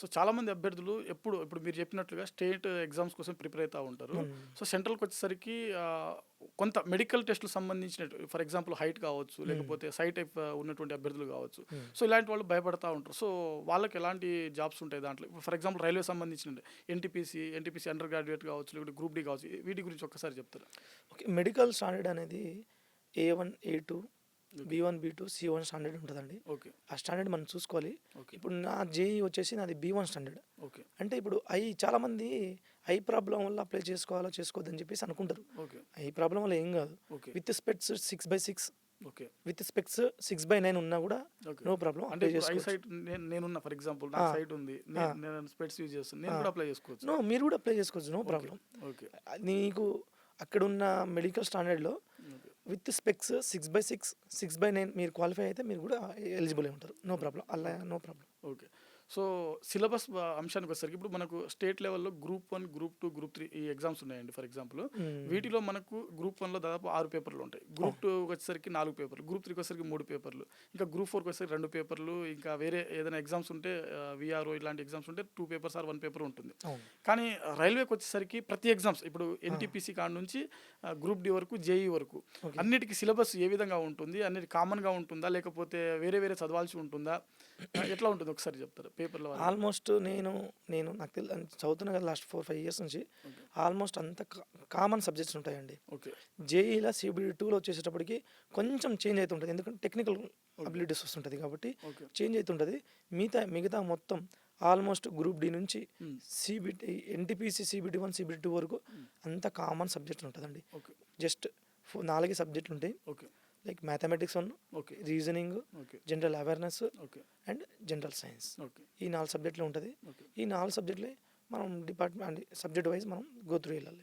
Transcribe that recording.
So, చాలామంది అభ్యర్థులు ఇప్పుడు మీరు చెప్పినట్లుగా స్టేట్ ఎగ్జామ్స్ కోసం ప్రిపేర్ అయితా ఉంటారు. హ్మ్. సో, సెంట్రల్‌కొచ్చేసరికి కొంత మెడికల్ టెస్ట్‌లకు సంబంధించినట్టు ఫర్ ఎగ్జాంపుల్ హైట్ కావచ్చు, హ్మ్. లేకపోతే సైట్ ఉన్నటువంటి అభ్యర్థులు కావచ్చు. హ్మ్. సో, ఇలాంటి వాళ్ళు భయపడతా ఉంటారు. సో, వాళ్ళకి ఎలాంటి జాబ్స్ ఉంటాయి దాంట్లో? ఇప్పుడు ఫర్ ఎగ్జాంపుల్ రైల్వే సంబంధించినవి ఎన్‌టీపీసీ అండర్ గ్రాడ్యుయేట్ కావచ్చు, లేకపోతే గ్రూప్ డి కావచ్చు. వీటి గురించి ఒక్కసారి చెప్తారా? ఓకే. మెడికల్ స్టాండర్డ్ అనేది A1, A2, okay. B1, B2, C1 standard ఉంటదండి. ఓకే. ఆ స్టాండర్డ్ మనం చూసుకోవాలి. ఓకే. ఇప్పుడు నా జేఈ వచ్చేసి నాది B1 స్టాండర్డ్. ఓకే. అంటే ఇప్పుడు చాలామంది ఐ ప్రాబ్లమ్ వల్ల అప్లై చేసుకోవాలో చేసుకోవద్దని చెప్పేసి అనుకుంటారు. ఓకే. ఐ ప్రాబ్లమ్ వల్ల ఏం కాదు. Okay. With specs 6/6 okay. With specs 6/9 ఉన్నా కూడా ఓకే. నో ప్రాబ్లమ్ అంటే అప్లై ఇప్పుడు ఐ చేసుకోవచ్చు. సైట్ నేనున్నా ఫర్ ఎగ్జాంపుల్ ఆ! నాకు సైట్ ఉంది. ఆ! నేను స్పెట్స్ యూజ్ చేస్తాను. ఆ! నేను కూడా అప్లై చేసుకోవచ్చా? నో, మీరు కూడా అప్లై చేసుకోవచ్చు. No okay. ప్రాబ్లమ్. ఓకే. నీకు అక్కడున్న మెడికల్ స్టాండర్డ్‌లో ఓకే. విత్ స్పెక్స్ 6/6, 6/9 మీరు క్వాలిఫై అయితే మీరు కూడా ఎలిజిబుల్ అయి ఉంటారు. No problem. అలా okay. No problem. Okay. So, syllabus అంశానికొచ్చేసరికి ఇప్పుడు మనకు స్టేట్ లెవెల్‌లో గ్రూప్ 1, గ్రూప్ 2, గ్రూప్ 3 ఈ ఎగ్జామ్స్ ఉన్నాయండి ఫర్ ఎగ్జాంపుల్. హ్మ్. వీటిలో మనకు గ్రూప్ 1లో దాదాపు 6 పేపర్లు ఉంటాయి. గ్రూప్ 2 వచ్చేసరికి 4 పేపర్లు. గ్రూప్ 3 వచ్చేసరికి 3 పేపర్లు. ఇంకా గ్రూప్ 4 వచ్చేసరికి 2 పేపర్లు. ఇంకా వేరే ఏదైనా ఎగ్జామ్స్ ఉంటే వీఆర్ఓ ఇలాంటి ఎగ్జామ్స్ ఉంటే 2 పేపర్స్ ఆర్ 1 పేపర్ ఉంటుంది. అవును. కానీ రైల్వేకొచ్చేసరికి ప్రతి ఎగ్జామ్స్ ఇప్పుడు ఆ! ఎన్‌టీపీసీ కాడ నుంచి గ్రూప్ డి వరకు, జేఈ వరకు ఓకే. అన్నిటికి సిలబస్ ఏ విధంగా ఉంటుంది? అన్నిటి కామన్‌గా ఉంటుందా? లేకపోతే వేరే వేరే చదవాల్సి ఉంటుందా? ఎట్లా ఉంటుంది ఒకసారి చెప్తారా పేపర్ల వారీగా? ఆల్మోస్ట్ నేను నేను నాకు చదువుతున్నా కదా లాస్ట్ 4, 5 ఇయర్స్ నుంచి. ఓకే. ఆల్మోస్ట్ అంత కామన్ సబ్జెక్ట్స్ ఉంటాయండి. ఓకే. జేఈలో CBD 2లో వచ్చేసేటప్పటికి కొంచెం చేంజ్ అవుతుంటది. ఎందుకంటే టెక్నికల్ ఓకే. అబిలిటీస్ వస్తుంటది కాబట్టి ఓకే. చేంజ్ అవుతుంటది. మిగతా మొత్తం ఆల్మోస్ట్ గ్రూప్ డి నుంచి హ్మ్. ఎన్‌టీపీసీ CBD 1, CBD 2 వరకు హ్మ్. అంతా కామన్ సబ్జెక్ట్స్ ఉంటదండి. ఓకే. జస్ట్ 4 సబ్జెక్టులు ఉంటాయి. Okay. Like mathematics 1, okay. Reasoning, okay. General awareness okay. And general science. Okay. ఈ 4 సబ్జెక్టులు ఉంటది. ఓకే. ఈ 4 సబ్జెక్టులే మనం డిపార్ట్‌మెంట్ సబ్జెక్ట్ వైస్ మనం గో త్రూ వెళ్ళాలి.